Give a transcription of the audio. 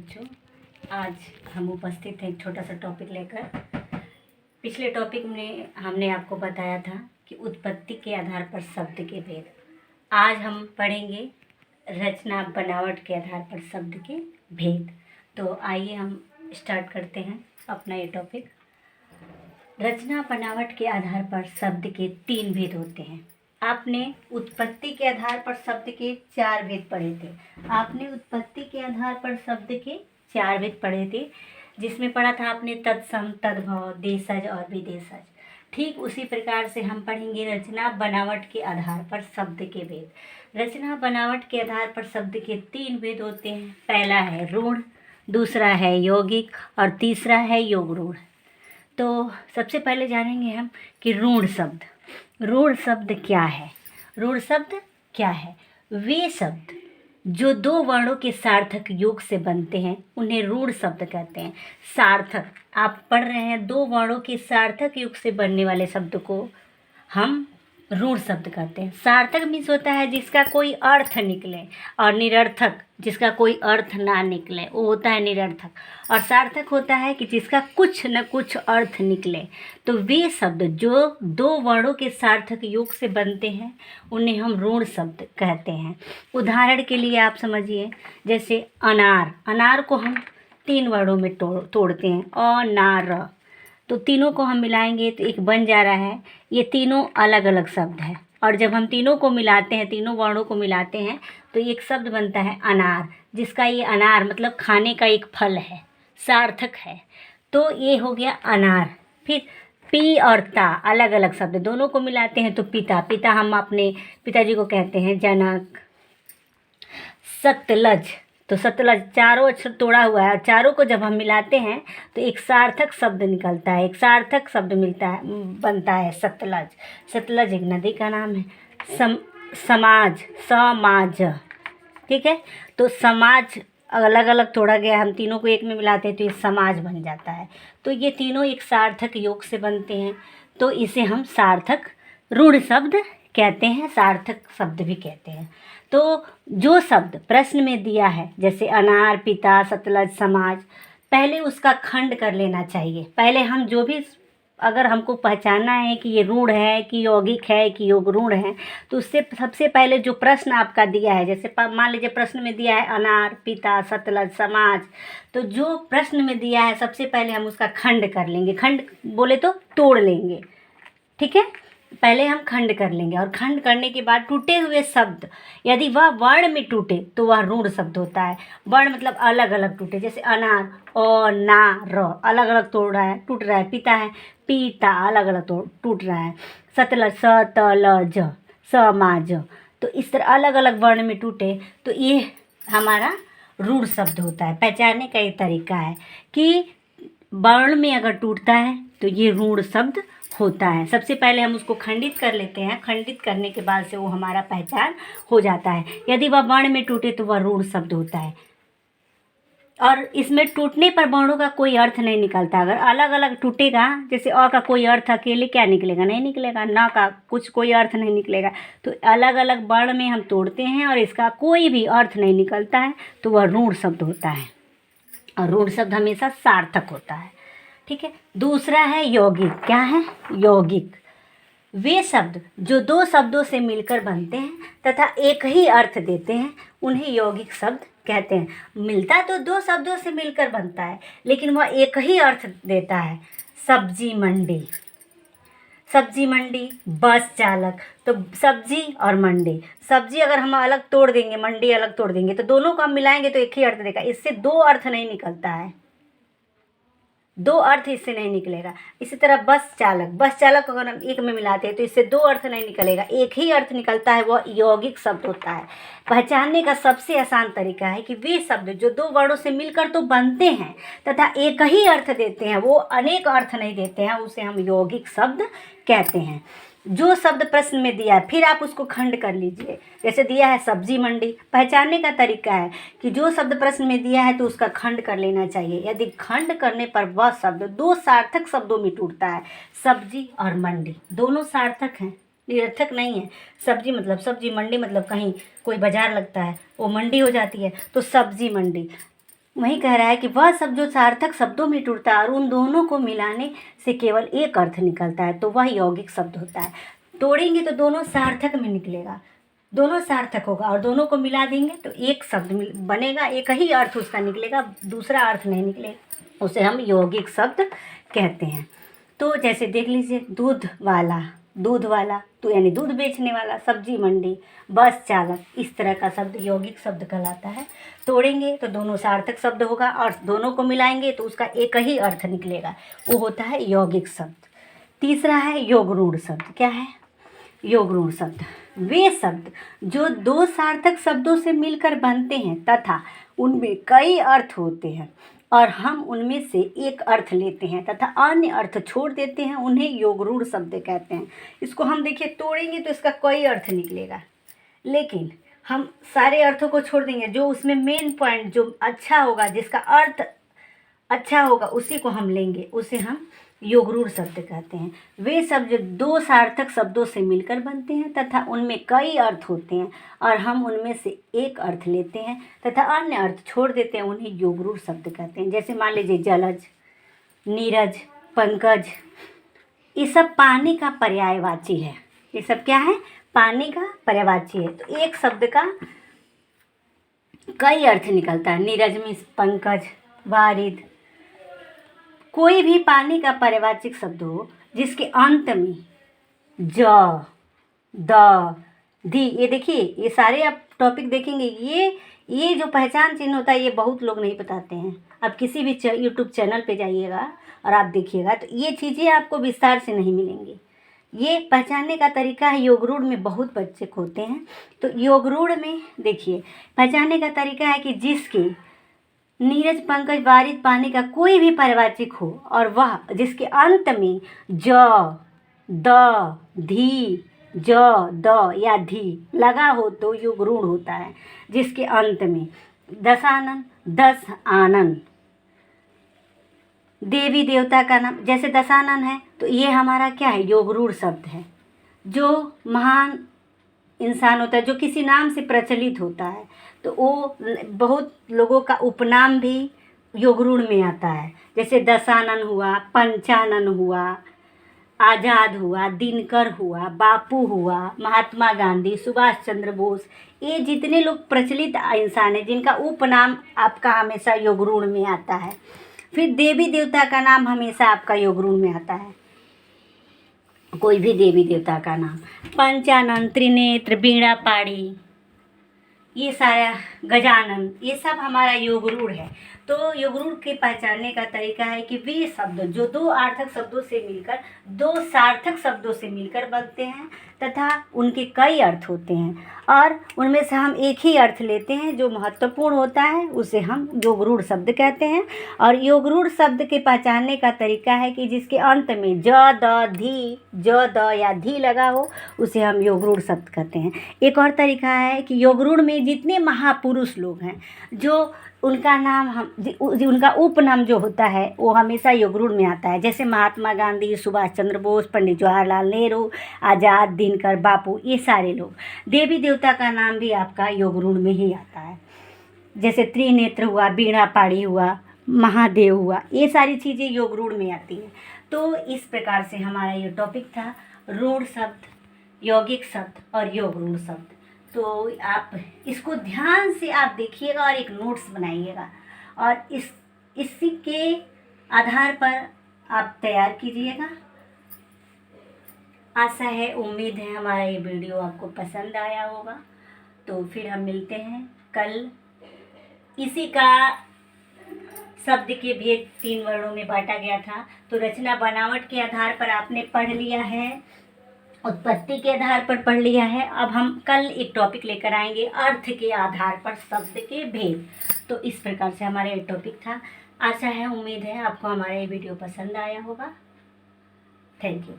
बच्चों, आज हम उपस्थित हैं एक छोटा सा टॉपिक लेकर। पिछले टॉपिक में हमने आपको बताया था कि उत्पत्ति के आधार पर शब्द के भेद। आज हम पढ़ेंगे रचना बनावट के आधार पर शब्द के भेद। तो आइए हम स्टार्ट करते हैं अपना ये टॉपिक। रचना बनावट के आधार पर शब्द के 3 भेद होते हैं। आपने उत्पत्ति के आधार पर शब्द के 4 भेद पढ़े थे। आपने उत्पत्ति के आधार पर शब्द के 4 भेद पढ़े थे, जिसमें पढ़ा था आपने तत्सम, तद्भव, देशज और विदेशज। ठीक उसी प्रकार से हम पढ़ेंगे रचना बनावट के आधार पर शब्द के भेद। रचना बनावट के आधार पर शब्द के 3 भेद होते हैं। पहला है रूढ़, दूसरा है यौगिक और तीसरा है योग रूढ़। तो सबसे पहले जानेंगे हम कि रूढ़ शब्द। रूढ़ शब्द क्या है? रूढ़ शब्द क्या है? वे शब्द जो 2 वर्णों के सार्थक योग से बनते हैं उन्हें रूढ़ शब्द कहते हैं। सार्थक, आप पढ़ रहे हैं 2 वर्णों के सार्थक योग से बनने वाले शब्द को हम रूढ़ शब्द कहते हैं। सार्थक मीन्स होता है जिसका कोई अर्थ निकले, और निरर्थक जिसका कोई अर्थ ना निकले वो होता है निरर्थक। और सार्थक होता है कि जिसका कुछ न कुछ अर्थ निकले। तो वे शब्द जो 2 वर्णों के सार्थक योग से बनते हैं उन्हें हम रूढ़ शब्द कहते हैं। उदाहरण के लिए आप समझिए, जैसे अनार। अनार को हम 3 वर्णों में तोड़ते हैं, अ, ना, र। तो तीनों को हम मिलाएंगे तो एक बन जा रहा है। ये तीनों अलग अलग शब्द हैं, और जब हम तीनों को मिलाते हैं, तीनों वर्णों को मिलाते हैं तो एक शब्द बनता है अनार, जिसका ये अनार मतलब खाने का एक फल है, सार्थक है। तो ये हो गया अनार। फिर पी और ता अलग अलग शब्द, दोनों को मिलाते हैं तो पिता। पिता हम अपने पिताजी को कहते हैं जनक। सतलज, तो सतलज चारों अक्षर तोड़ा हुआ है, और चारों को जब हम मिलाते हैं तो एक सार्थक शब्द निकलता है, एक सार्थक शब्द मिलता है, बनता है सतलज। सतलज एक नदी का नाम है। समाज, समाज, ठीक है। तो समाज अलग अलग तोड़ा गया, हम तीनों को एक में मिलाते हैं तो ये समाज बन जाता है। तो ये तीनों एक सार्थक योग से बनते हैं, तो इसे हम सार्थक रूढ़ शब्द कहते हैं, सार्थक शब्द भी कहते हैं। तो जो शब्द प्रश्न में दिया है, जैसे अनार, पिता, सतलज, समाज, पहले उसका खंड कर लेना चाहिए। पहले हम जो भी, अगर हमको पहचानना है कि ये रूढ़ है कि यौगिक है कि योग रूढ़ है, तो उससे सबसे पहले जो प्रश्न आपका दिया है, जैसे मान लीजिए प्रश्न में दिया है अनार, पिता, सतलज, समाज, तो जो प्रश्न में दिया है सबसे पहले हम उसका खंड कर लेंगे। खंड बोले तो तोड़ लेंगे, ठीक है। पहले हम खंड कर लेंगे, और खंड करने के बाद टूटे हुए शब्द यदि वह वर्ण में टूटे तो वह रूढ़ शब्द होता है। वर्ण मतलब अलग अलग टूटे, जैसे अनार अ, ना, र अलग अलग तोड़ रहा है, टूट रहा है। पिता है पीता, अलग अलग टूट रहा है। सतलज, स, त, ल, ज, समाज, तो इस तरह अलग अलग वर्ण में टूटे तो ये हमारा रूढ़ शब्द होता है। पहचानने का एक तरीका है कि वर्ण में अगर टूटता है तो ये रूढ़ शब्द होता है। सबसे पहले हम उसको खंडित कर लेते हैं, खंडित करने के बाद से वो हमारा पहचान हो जाता है। यदि वह वर्ण में टूटे तो वह रूढ़ शब्द होता है। और इसमें टूटने पर वर्णों का कोई अर्थ नहीं निकलता। अगर अलग अलग टूटेगा, जैसे अ का कोई अर्थ अकेले क्या निकलेगा? नहीं निकलेगा। न का कुछ कोई अर्थ नहीं निकलेगा। तो अलग अलग वर्ण में हम तोड़ते हैं और इसका कोई भी अर्थ नहीं निकलता है तो वह रूढ़ शब्द होता है, और रूढ़ शब्द हमेशा सार्थक होता है, ठीक है। दूसरा है यौगिक। क्या है? यौगिक वे शब्द जो 2 शब्दों से मिलकर बनते हैं तथा एक ही अर्थ देते हैं उन्हें यौगिक शब्द कहते हैं। मिलता तो 2 शब्दों से मिलकर बनता है, लेकिन वह एक ही अर्थ देता है। सब्जी मंडी, सब्जी मंडी, बस चालक। तो सब्जी और मंडी, सब्जी अगर हम अलग तोड़ देंगे, मंडी अलग तोड़ देंगे, तो दोनों को हम मिलाएंगे तो एक ही अर्थ देगा। इससे 2 अर्थ नहीं निकलता है, 2 अर्थ इससे नहीं निकलेगा। इसी तरह बस चालक, बस चालक अगर हम एक में मिलाते हैं तो इससे 2 अर्थ नहीं निकलेगा, एक ही अर्थ निकलता है, वह यौगिक शब्द होता है। पहचानने का सबसे आसान तरीका है कि वे शब्द जो 2 वर्णों से मिलकर तो बनते हैं तथा एक ही अर्थ देते हैं, वो अनेक अर्थ नहीं देते हैं, उसे हम यौगिक शब्द कहते हैं। जो शब्द प्रश्न में दिया है फिर आप उसको खंड कर लीजिए। जैसे दिया है सब्जी मंडी, पहचानने का तरीका है कि जो शब्द प्रश्न में दिया है तो उसका खंड कर लेना चाहिए। यदि खंड करने पर वह शब्द 2 सार्थक शब्दों में टूटता है, सब्जी और मंडी दोनों सार्थक हैं, निरर्थक नहीं है। सब्जी मतलब सब्जी, मंडी मतलब कहीं कोई बाजार लगता है, वो मंडी हो जाती है। तो सब्जी मंडी, वही कह रहा है कि वह शब्द जो सार्थक शब्दों में टूटता है और उन दोनों को मिलाने से केवल एक अर्थ निकलता है, तो वह यौगिक शब्द होता है। तोड़ेंगे तो दोनों सार्थक में निकलेगा, दोनों सार्थक होगा, और दोनों को मिला देंगे तो एक शब्द बनेगा, एक ही अर्थ उसका निकलेगा, दूसरा अर्थ नहीं निकलेगा, उसे हम यौगिक शब्द कहते हैं। तो जैसे देख लीजिए, दूध वाला तो यानी दूध बेचने वाला, सब्जी मंडी, बस चालक, इस तरह का शब्द यौगिक शब्द कहलाता है। तोड़ेंगे तो दोनों सार्थक शब्द होगा और दोनों को मिलाएंगे तो उसका एक ही अर्थ निकलेगा, वो होता है यौगिक शब्द। तीसरा है योगरूढ़ शब्द। क्या है योगरूढ़ शब्द? वे शब्द जो दो सार्थक शब्दों से मिलकर बनते हैं तथा उनमें कई अर्थ होते हैं और हम उनमें से एक अर्थ लेते हैं तथा अन्य अर्थ छोड़ देते हैं, उन्हें योगरूढ़ शब्द कहते हैं। इसको हम देखिए तोड़ेंगे तो इसका कोई अर्थ निकलेगा, लेकिन हम सारे अर्थों को छोड़ देंगे, जो उसमें मेन पॉइंट जो अच्छा होगा, जिसका अर्थ अच्छा होगा, उसी को हम लेंगे, उसे हम योगरूढ़ शब्द कहते हैं। वे शब्द जो दो सार्थक शब्दों से मिलकर बनते हैं तथा उनमें कई अर्थ होते हैं और हम उनमें से एक अर्थ लेते हैं तथा अन्य अर्थ छोड़ देते हैं, उन्हें योगरूढ़ शब्द कहते हैं। जैसे मान लीजिए जलज, नीरज, पंकज, ये सब पानी का पर्यायवाची है। ये सब क्या है? पानी का पर्यायवाची है। तो एक शब्द का कई अर्थ निकलता है। नीरज में पंकज, वारिद, कोई भी पानी का पर्यायवाची शब्द हो जिसके अंत में ज, द, धी, ये देखिए, ये सारे आप टॉपिक देखेंगे, ये जो पहचान चिन्ह होता है ये बहुत लोग नहीं बताते हैं। आप किसी भी यूट्यूब चैनल पे जाइएगा और आप देखिएगा तो ये चीज़ें आपको विस्तार से नहीं मिलेंगी। ये पहचानने का तरीका है, योगरूढ़ में बहुत बच्चे होते हैं। तो योगरूढ़ में देखिए पहचानने का तरीका है कि जिसके नीरज, पंकज, वारिद, पानी का कोई भी पर्यायवाचक हो और वह जिसके अंत में ज, द, धी, ज, द या धी लगा हो तो योगरूढ़ होता है। जिसके अंत में दशानन, दस आनन, देवी देवता का नाम, जैसे दशानन है तो ये हमारा क्या है? योगरूढ़ शब्द है। जो महान इंसान होता है, जो किसी नाम से प्रचलित होता है, तो वो बहुत लोगों का उपनाम भी योगरूढ़ में आता है। जैसे दशानन हुआ, पंचानन हुआ, आज़ाद हुआ, दिनकर हुआ, बापू हुआ, महात्मा गांधी, सुभाष चंद्र बोस, ये जितने लोग प्रचलित इंसान हैं जिनका उपनाम आपका हमेशा योगरूढ़ में आता है। फिर देवी देवता का नाम हमेशा आपका योगरूढ़ में आता है, कोई भी देवी देवता का नाम। पंचानन, त्रिनेत्र, बीणा पाड़ी, ये सारा, गजानन, ये सब हमारा योगरूढ़ है। तो योगरूढ़ के पहचानने का तरीका है कि वे शब्द जो दो अर्थक शब्दों से मिलकर, दो सार्थक शब्दों से मिलकर बनते हैं तथा उनके कई अर्थ होते हैं और उनमें से हम एक ही अर्थ लेते हैं जो महत्वपूर्ण होता है, उसे हम योगरूढ़ शब्द कहते हैं। और योगरूढ़ शब्द के पहचानने का तरीका है कि जिसके अंत में ज, द, धी, ज, द या धी लगा हो, उसे हम योगरूढ़ शब्द कहते हैं। एक और तरीका है कि योगरूढ़ में जितने महापुरुष लोग हैं, जो उनका नाम उनका उपनाम जो होता है वो हमेशा योगरूढ़ में आता है। जैसे महात्मा गांधी, सुभाष चंद्र बोस, पंडित जवाहरलाल नेहरू, आज़ाद, दिनकर, बापू, ये सारे लोग। देवी देवता का नाम भी आपका योगरूढ़ में ही आता है। जैसे त्रिनेत्र हुआ, बीणा पाड़ी हुआ, महादेव हुआ, ये सारी चीज़ें योगरूढ़ में आती हैं। तो इस प्रकार से हमारा ये टॉपिक था रूढ़ शब्द, यौगिक शब्द और योगरूढ़ शब्द। तो आप इसको ध्यान से आप देखिएगा और एक नोट्स बनाइएगा और इसी के आधार पर आप तैयार कीजिएगा। आशा है, उम्मीद है हमारा ये वीडियो आपको पसंद आया होगा। तो फिर हम मिलते हैं कल। इसी का शब्द के भेद 3 वर्णों में बांटा गया था। तो रचना बनावट के आधार पर आपने पढ़ लिया है, उत्पत्ति के आधार पर पढ़ लिया है। अब हम कल एक टॉपिक लेकर आएंगे अर्थ के आधार पर शब्द के भेद। तो इस प्रकार से हमारा ये टॉपिक था। आशा है, उम्मीद है आपको हमारा ये वीडियो पसंद आया होगा। Thank you.